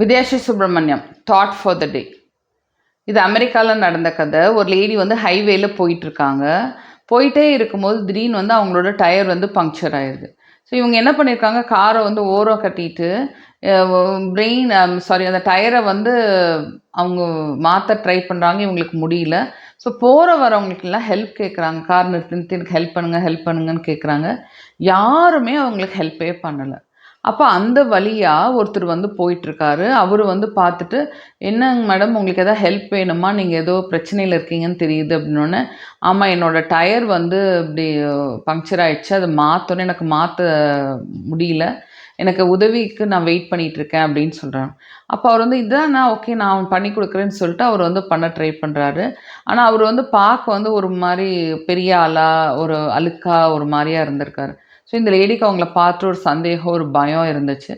Vidyasri Subramaniam thought for the day. இது அமெரிக்காவில் நடந்த கதை. ஒரு லேடி வந்து ஹைவேல போயிட்டுருக்காங்க. போயிட்டே இருக்கும்போது திடீர்னு வந்து அவங்களோட டயர் வந்து பங்க்சர் ஆயிடுது. ஸோ இவங்க என்ன பண்ணியிருக்காங்க, காரை வந்து ஓரம் கட்டிட்டு அந்த டயரை வந்து அவங்க மாற்ற ட்ரை பண்ணுறாங்க. இவங்களுக்கு முடியல. ஸோ போகிற வரவங்களுக்கெல்லாம் ஹெல்ப் கேட்குறாங்க. கார் நிறுத்தி நிறுத்தி எனக்கு ஹெல்ப் பண்ணுங்கள் ஹெல்ப் பண்ணுங்கன்னு கேட்குறாங்க. யாருமே அவங்களுக்கு ஹெல்ப்பே பண்ணலை. அப்போ அந்த வழியாக ஒருத்தர் வந்து போயிட்டுருக்காரு. அவர் வந்து பார்த்துட்டு, என்னங்க மேடம் உங்களுக்கு எதாவது ஹெல்ப் வேணுமா? நீங்கள் ஏதோ பிரச்சனையில் இருக்கீங்கன்னு தெரியுது அப்படின்னோடனே, ஆமாம் என்னோடய டயர் வந்து இப்படி பங்க்சர் ஆகிடுச்சு, அதை மாற்றணும், எனக்கு மாற்ற முடியல, எனக்கு உதவிக்கு நான் வெயிட் பண்ணிகிட்ருக்கேன் அப்படின்னு சொல்கிறாங்க. அப்போ அவர் வந்து இதாண்ணா, ஓகே நான் பண்ணி கொடுக்குறேன்னு சொல்லிட்டு அவர் வந்து பண்ண ட்ரை பண்ணுறாரு. ஆனால் அவர் வந்து பார்க்க வந்து ஒரு மாதிரி பெரிய ஆளாக, ஒரு அழுக்காக ஒரு மாதிரியாக இருந்திருக்காரு. ஸோ இந்த லேடிக்கு அவங்கள பார்த்து ஒரு சந்தேகம், ஒரு பயம் இருந்துச்சு.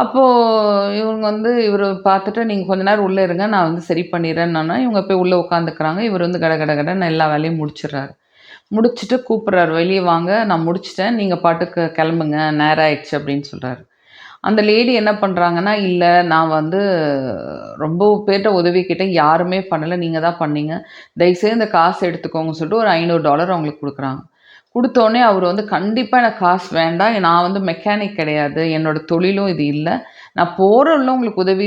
அப்போது இவங்க வந்து இவர் பார்த்துட்டு, நீங்கள் கொஞ்ச நேரம் உள்ளே இருங்க, நான் வந்து சரி பண்ணிடுறேன்னோன்னே, இவங்க போய் உள்ளே உட்காந்துக்கிறாங்க. இவர் வந்து கட கட கடன்னு எல்லா வேலையும் முடிச்சிடுறாரு. முடிச்சுட்டு கூப்பிட்றாரு, வெளியே வாங்க நான் முடிச்சிட்டேன், நீங்கள் பாட்டுக்கு கிளம்புங்க, நேரம் ஆயிடுச்சு அப்படின்னு சொல்கிறாரு. அந்த லேடி என்ன பண்ணுறாங்கன்னா, இல்லை நான் வந்து ரொம்ப பேர்கிட்ட உதவி கேட்டேன், யாருமே பண்ணலை, நீங்கள் தான் பண்ணீங்க, தயவுசெய்து இந்த காசு எடுத்துக்கோங்கன்னு சொல்லிட்டு ஒரு $500 அவங்களுக்கு கொடுக்குறாங்க. கொடுத்தோடனே அவர் வந்து கண்டிப்பாக எனக்கு காசு வேண்டாம், நான் வந்து மெக்கானிக் கிடையாது, என்னோடய தொழிலும் இது இல்லை, நான் போகிறவள்ள உங்களுக்கு உதவி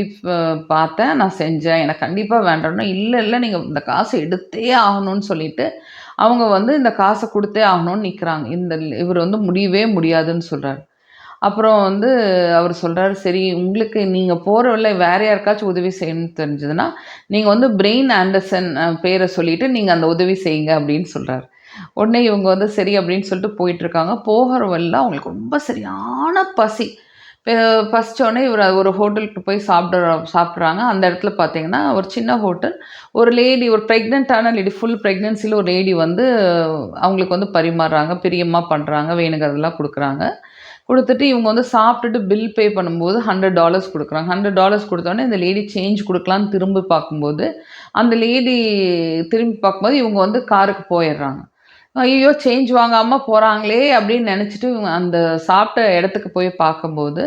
பார்த்தேன், நான் செஞ்சேன், எனக்கு கண்டிப்பாக வேண்டாம்னா, இல்லை இல்லை நீங்கள் இந்த காசை எடுத்தே ஆகணும்னு சொல்லிட்டு அவங்க வந்து இந்த காசை கொடுத்தே ஆகணும்னு நிற்கிறாங்க. இவர் வந்து முடியவே முடியாதுன்னு சொல்கிறார். அப்புறம் வந்து அவர் சொல்கிறாரு, சரி உங்களுக்கு நீங்கள் போகிற வழில வேறு யாருக்காச்சும் உதவி செய்யணும்னு தெரிஞ்சதுன்னா, நீங்கள் வந்து பிரெயின் ஆண்டர்சன் பேரை சொல்லிவிட்டு நீங்கள் அந்த உதவி செய்யுங்க அப்படின்னு சொல்கிறார். உடனே இவங்க வந்து சரி அப்படின்னு சொல்லிட்டு போயிட்டுருக்காங்க. போகிற வழில அவங்களுக்கு ரொம்ப சரியான பசி. பசித்தோடனே இவர் ஒரு ஹோட்டலுக்கு போய் சாப்பிட்றாங்க. அந்த இடத்துல பார்த்தீங்கன்னா ஒரு சின்ன ஹோட்டல். ஒரு லேடி, ஒரு ப்ரெக்னென்ட்டான லேடி, ஃபுல் ப்ரெக்னென்சியில் ஒரு லேடி வந்து அவங்களுக்கு வந்து பரிமாறுறாங்க, பிரியமாக பண்ணுறாங்க, வேணுங்கிறதெல்லாம் கொடுக்குறாங்க. கொடுத்துட்டு இவங்க வந்து சாப்பிட்டுட்டு பில் பே பண்ணும்போது $100 கொடுக்குறாங்க. $100 கொடுத்தோடனே இந்த லேடி சேஞ்ச் கொடுக்கலான்னு திரும்பி பார்க்கும்போது, அந்த லேடி திரும்பி பார்க்கும்போது இவங்க வந்து காருக்கு போயிடுறாங்க. ஐயோ சேஞ்ச் வாங்காமல் போகிறாங்களே அப்படின்னு நினச்சிட்டு இவங்க அந்த சாப்பிட்ட இடத்துக்கு போய் பார்க்கும்போது,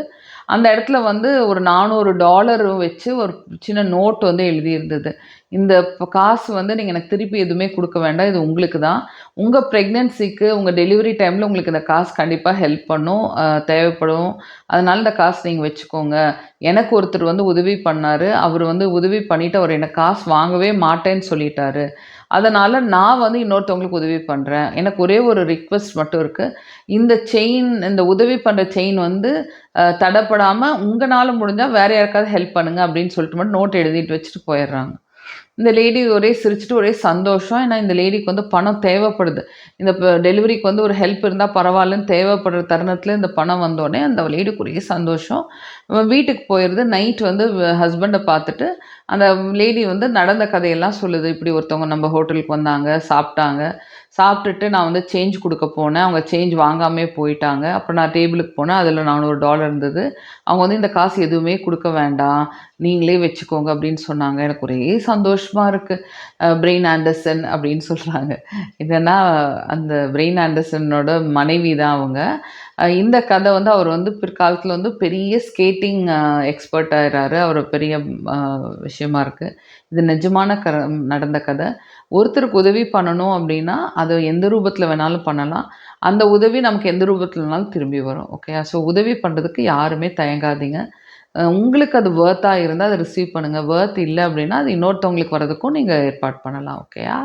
அந்த இடத்துல வந்து ஒரு $400 வச்சு ஒரு சின்ன நோட் வந்து எழுதியிருந்தது. இந்த காசு வந்து நீங்கள் எனக்கு திருப்பி எதுவுமே கொடுக்க வேண்டாம், இது உங்களுக்கு தான், உங்கள் ப்ரெக்னென்சிக்கு உங்கள் டெலிவரி டைமில் உங்களுக்கு இந்த காசு கண்டிப்பாக ஹெல்ப் பண்ணும், தேவைப்படும், அதனால் இந்த காசு நீங்கள் வச்சுக்கோங்க. எனக்கு ஒருத்தர் வந்து உதவி பண்ணார், அவர் வந்து உதவி பண்ணிவிட்டு அவர் எனக்கு காசு வாங்கவே மாட்டேன்னு சொல்லிட்டாரு, அதனால் நான் வந்து இன்னொருத்தவங்களுக்கு உதவி பண்ணுறேன், எனக்கு ஒரே ஒரு ரிக்வெஸ்ட் மட்டும் இருக்குது, இந்த உதவி பண்ணுற செயின் வந்து தடைப்படாமல் உங்களால் முடிஞ்சால் வேறு யாருக்காவது ஹெல்ப் பண்ணுங்கள் அப்படின்னு சொல்லிட்டு மட்டும் நோட் எழுதிட்டு வச்சுட்டு போயிடுறாங்க. இந்த லேடி ஒரே சிரிச்சுட்டு ஒரே சந்தோஷம். ஏன்னா இந்த லேடிக்கு வந்து பணம் தேவைப்படுது. இந்த டெலிவரிக்கு வந்து ஒரு ஹெல்ப் இருந்தால் பரவாயில்லன்னு தேவைப்படுற தருணத்தில் இந்த பணம் வந்தோடனே அந்த லேடிக்கு ஒரே சந்தோஷம். வீட்டுக்கு போயிடுது. நைட் வந்து ஹஸ்பண்டை பார்த்துட்டு அந்த லேடி வந்து நடந்த கதையெல்லாம் சொல்லுது. இப்படி ஒருத்தவங்க நம்ம ஹோட்டலுக்கு வந்தாங்க, சாப்பிட்டாங்க, சாப்பிட்டுட்டு நான் வந்து சேஞ்ச் கொடுக்க போனேன், அவங்க சேஞ்ச் வாங்காமே போயிட்டாங்க, அப்புறம் நான் டேபிளுக்கு போனேன், அதில் $400 இருந்தது, அவங்க வந்து இந்த காசு எதுவுமே கொடுக்க வேண்டாம், நீங்களே வச்சுக்கோங்க அப்படின்னு சொன்னாங்க. எனக்கு ஒரே சந்தோஷமாக இருக்குது. பிரெயின் ஆண்டர்சன் அப்படின்னு சொல்கிறாங்க. இதென்னா அந்த பிரெயின் ஆண்டர்சனோட மனைவி தான் அவங்க. இந்த கதை வந்து அவர் வந்து பிற்காலத்தில் வந்து பெரிய ஸ்கேட்டிங் எக்ஸ்பர்ட் ஆகிறாரு. அவர் பெரிய விஷயமா இருக்குது. இது நிஜமான நடந்த கதை. ஒருத்தருக்கு உதவி பண்ணணும் அப்படின்னா அது எந்த ரூபத்தில் வேணாலும் பண்ணலாம். அந்த உதவி நமக்கு எந்த ரூபத்தில் வேணாலும் திரும்பி வரும். ஓகே, ஸோ உதவி பண்ணுறதுக்கு யாருமே தயங்காதீங்க. உங்களுக்கு அது வொர்த்தாக இருந்தால் அதை ரிசீவ் பண்ணுங்கள். வொர்த் இல்லை அப்படின்னா அது இன்னொருத்தவங்களுக்கு வர்றதுக்கும் நீங்கள் ஏற்பாடு பண்ணலாம். ஓகேயா?